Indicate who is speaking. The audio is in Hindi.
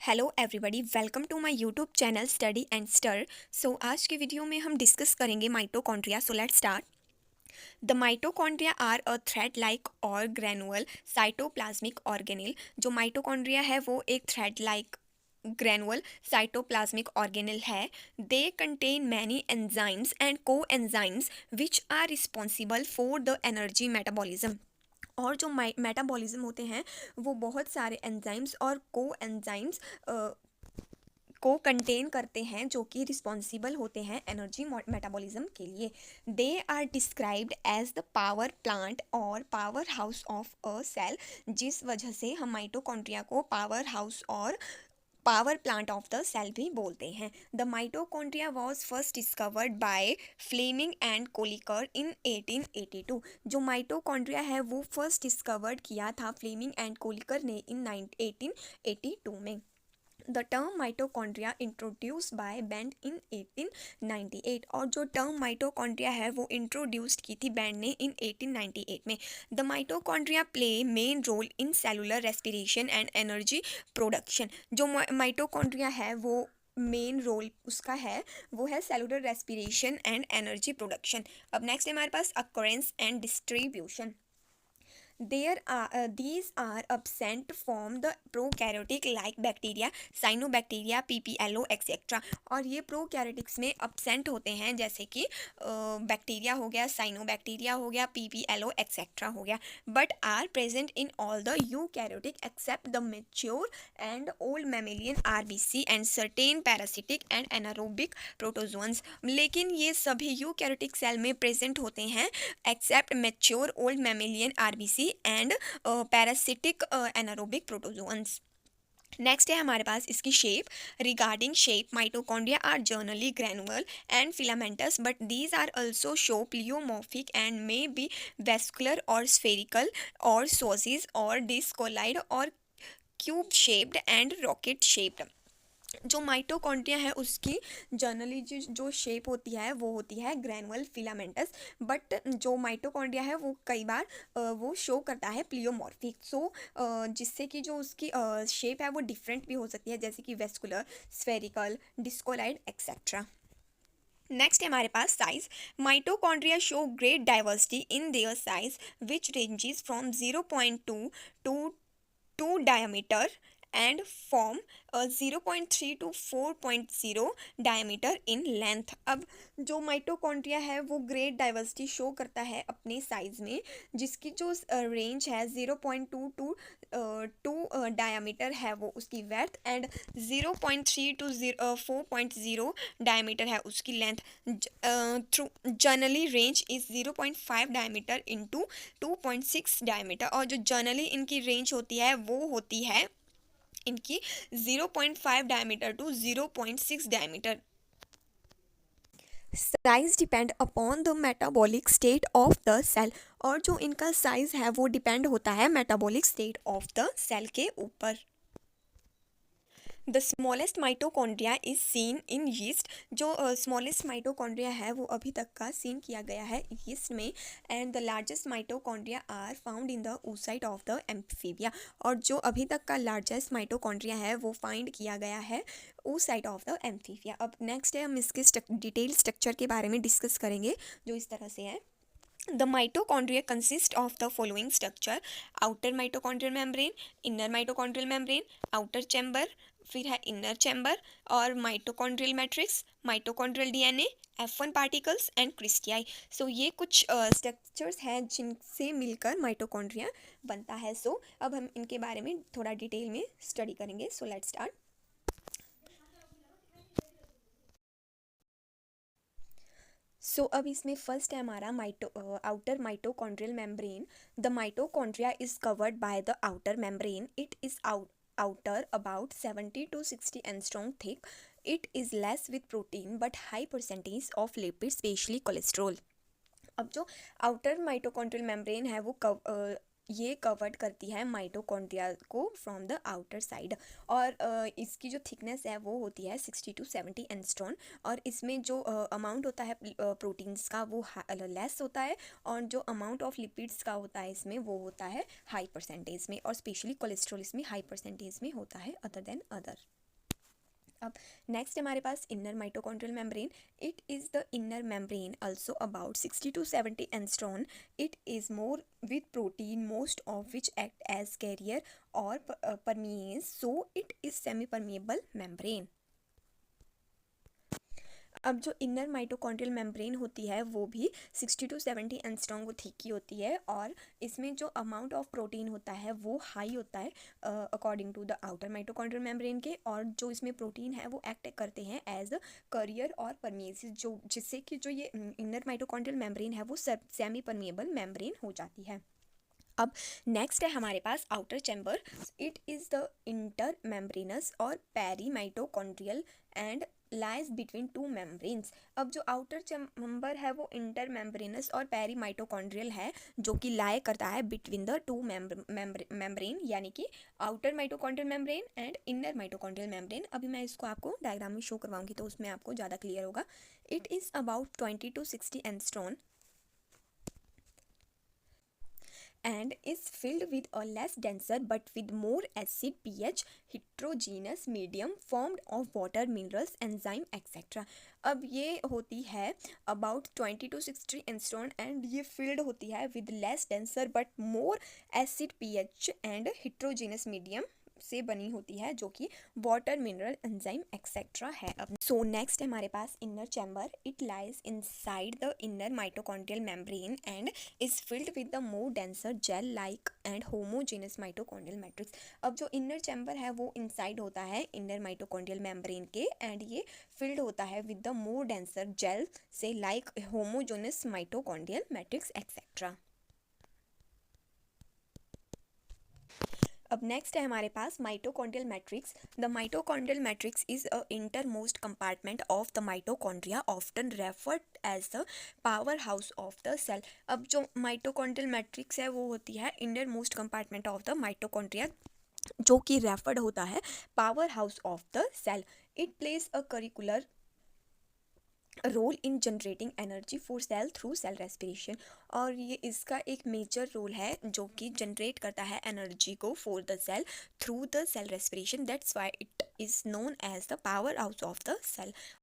Speaker 1: Hello everybody, welcome to my YouTube channel study and ster. So आज की वीडियो में हम डिस्कस करेंगे mitochondria. So let's start. The mitochondria are a thread like और ग्रैनुअल साइटोप्लाज्मिक ऑर्गेनेल। जो माइटोकॉन्ड्रिया है वो एक thread like granular cytoplasmic organelle है। They contain many enzymes and coenzymes which are responsible for the energy metabolism. और जो मेटाबॉलिज्म होते हैं वो बहुत सारे एंजाइम्स और को एंजाइम्स को कंटेन करते हैं जो कि रिस्पॉन्सिबल होते हैं एनर्जी मेटाबॉलिज्म के लिए। They are described as the power plant और power house of a cell, जिस वजह से हम माइटोकॉन्ड्रिया को पावर हाउस और power plant of the cell भी बोलते हैं। The mitochondria was first discovered by Fleming and Kolliker in 1882। जो माइटोकॉन्ड्रिया है वो फर्स्ट डिस्कवर्ड किया था फ्लेमिंग एंड कोलिकर ने इन 1882 में। The term mitochondria introduce by Benda in 1898। और जो टर्म माइटोकॉन्ड्रिया है वो इंट्रोड्यूस्ड की थी बैंड ने इन 1898 में। The mitochondria play main role in cellular respiration and energy production. जो माइटोकॉन्ड्रिया है वो मेन रोल उसका है वो है cellular respiration and energy production. अब नेक्स्ट है हमारे पास occurrence and distribution. These are absent from the prokaryotic like bacteria, cyanobacteria, PPLO etc. और ये प्रोकैरियोटिक्स में absent होते हैं, जैसे कि बैक्टीरिया हो गया, साइनोबैक्टीरिया हो गया, PPLO etc. हो गया, but are present in all the eukaryotic except the mature and old mammalian RBC and certain parasitic and anaerobic protozoans। लेकिन ये सभी यूकैरियोटिक सेल में प्रेजेंट होते हैं except mature old mammalian RBC and parasitic anaerobic protozoans. Next है हमारे पास इसकी shape. Regarding shape, mitochondria are generally granular and filamentous but these are also show pleomorphic and may be vesicular और स्फेरिकल और सोसिस और डिस्कोलाइड और cube shaped and rocket shaped. जो माइटोकॉन्ड्रिया है उसकी जनरली जो शेप होती है वो होती है ग्रैनुअल फिलामेंटस, बट जो माइटोकॉन्ड्रिया है वो कई बार वो शो करता है प्लियोमॉर्फिक। सो जिससे कि जो उसकी शेप है वो डिफरेंट भी हो सकती है, जैसे कि vesicular, spherical, discoid etcetera. Next है हमारे पास size. Mitochondria show great diversity in their size which ranges from 0.2 to 2 diameter and form 0.3 to 4.0 diameter in length। अब जो माइटोकॉन्ड्रिया है वो ग्रेट डाइवर्सिटी शो करता है अपने साइज में, जिसकी जो रेंज है 0.2 टू 2 डायमीटर है वो उसकी वेथ एंड 0.3 टू 4.0 डायमीटर है उसकी length. Through generally range is 0.5 diameter into 2.6 diameter. और जो जनरली इनकी रेंज होती है वो होती है इनकी 0.5 diameter to 0.6 diameter. Size depend upon the metabolic state of the cell. और जो इनका साइज है वो डिपेंड होता है metabolic state of the cell के ऊपर। The smallest mitochondria is seen in yeast. जो स्मॉलेस्ट माइटोकॉन्ड्रिया है वो अभी तक का सीन किया गया है यीस्ट में। And the largest mitochondria are found in the oocyte of the amphibia. और जो अभी तक का लार्जेस्ट माइटोकॉन्ड्रिया है वो फाइंड किया गया है oocyte ऑफ द एम्फीबिया। अब नेक्स्ट है हम इसके डिटेल स्ट्रक्चर के बारे में डिस्कस करेंगे, जो इस तरह से है। The mitochondria consist of the following structure: outer mitochondrial membrane, inner mitochondrial membrane, outer chamber, फिर है inner chamber और mitochondrial matrix, mitochondrial DNA, F1 particles and cristae। सो ये कुछ स्ट्रक्चर्स हैं जिनसे मिलकर माइटोकॉन्ड्रिया बनता है। सो अब हम इनके बारे में थोड़ा डिटेल में स्टडी करेंगे। सो लेट्स स्टार्ट। सो अब इसमें फर्स्ट है हमारा outer mitochondrial membrane. The mitochondria is covered by the outer membrane. It is outer about 70 to 60 angstrom thick. It is less with protein but high percentage of lipids, especially cholesterol। अब जो आउटर माइटोकॉन्ड्रियल मेम्ब्रेन है वो ये कवर्ड करती है माइटोकॉन्ड्रिया को फ्रॉम द आउटर साइड। और इसकी जो थिकनेस है वो होती है 60 to 70 एंगस्ट्रॉन। और इसमें जो अमाउंट होता है प्रोटीन्स का वो लेस होता है, और जो अमाउंट ऑफ लिपिड्स का होता है इसमें वो होता है हाई परसेंटेज में, और स्पेशली कोलेस्ट्रॉल इसमें हाई परसेंटेज में होता है अदर देन अदर। अब नेक्स्ट हमारे पास inner mitochondrial membrane. It is the inner membrane also about 60 to 70 angstrom. It is more with protein, most of which act as carrier or permease, so it is semi-permeable membrane। अब जो इनर माइटोकॉन्ड्रियल मेम्ब्रेन होती है वो भी 60 to 70 एंगस्ट्रॉम को थिक की होती है, और इसमें जो अमाउंट ऑफ प्रोटीन होता है वो हाई होता है according to the outer mitochondrial membrane के, और जो इसमें प्रोटीन है वो एक्ट करते हैं एज अ करियर और परमेसिस, जो जिससे कि जो ये इनर माइटोकॉन्ड्रियल मेम्ब्रेन है वो सेमी परमिएबल मेम्ब्रेन हो जाती है। अब नेक्स्ट है हमारे पास outer chamber. It is the inter membranous और peri mitochondrial and lies between two membranes. अब जो आउटर चैम्बर है वो इंटर मेम्ब्रेनस और पेरी माइटोकॉन्ड्रियल है, जो कि लाई करता है बिटवीन द टू मेम्ब्रेन, यानी कि outer mitochondrial membrane and inner mitochondrial membrane. अभी मैं इसको आपको डायग्राम में शो करवाऊंगी तो उसमें आपको ज़्यादा क्लियर होगा। It is about 20 to 60 angstrom and is filled with a less denser but with more acid pH heterogeneous medium formed of water, minerals, enzyme etc। अब ये होती है about 20 to 60 एंगस्ट्रॉन एंड ये फिल्ड होती है with less denser but more acid pH and heterogeneous medium से बनी होती है, जो कि वाटर, मिनरल, एंजाइम एक्सेट्रा है। अब सो नेक्स्ट हमारे पास inner chamber. It lies inside the inner mitochondrial membrane and is filled with the more denser gel like and homogenous mitochondrial matrix. अब जो इनर चैम्बर है वो इनसाइड होता है इनर माइटोकॉन्ड्रियल मेम्ब्रेन के, एंड ये फिल्ड होता है with the more denser gel से like homogenous mitochondrial matrix etcetera. अब नेक्स्ट है हमारे पास mitochondrial matrix. The mitochondrial matrix is a intermost compartment of the mitochondria, often referred as the power house of the cell. अब जो माइटोकॉन्ड्रियल मैट्रिक्स है वो होती है innermost compartment of the mitochondria, जो कि रेफर्ड होता है power house of the cell. It plays a crucial role in generating energy for cell through cell respiration. और ये इसका एक मेजर रोल है जो कि जनरेट करता है एनर्जी को for the cell through the cell respiration. That's why it is known as the power house of the cell.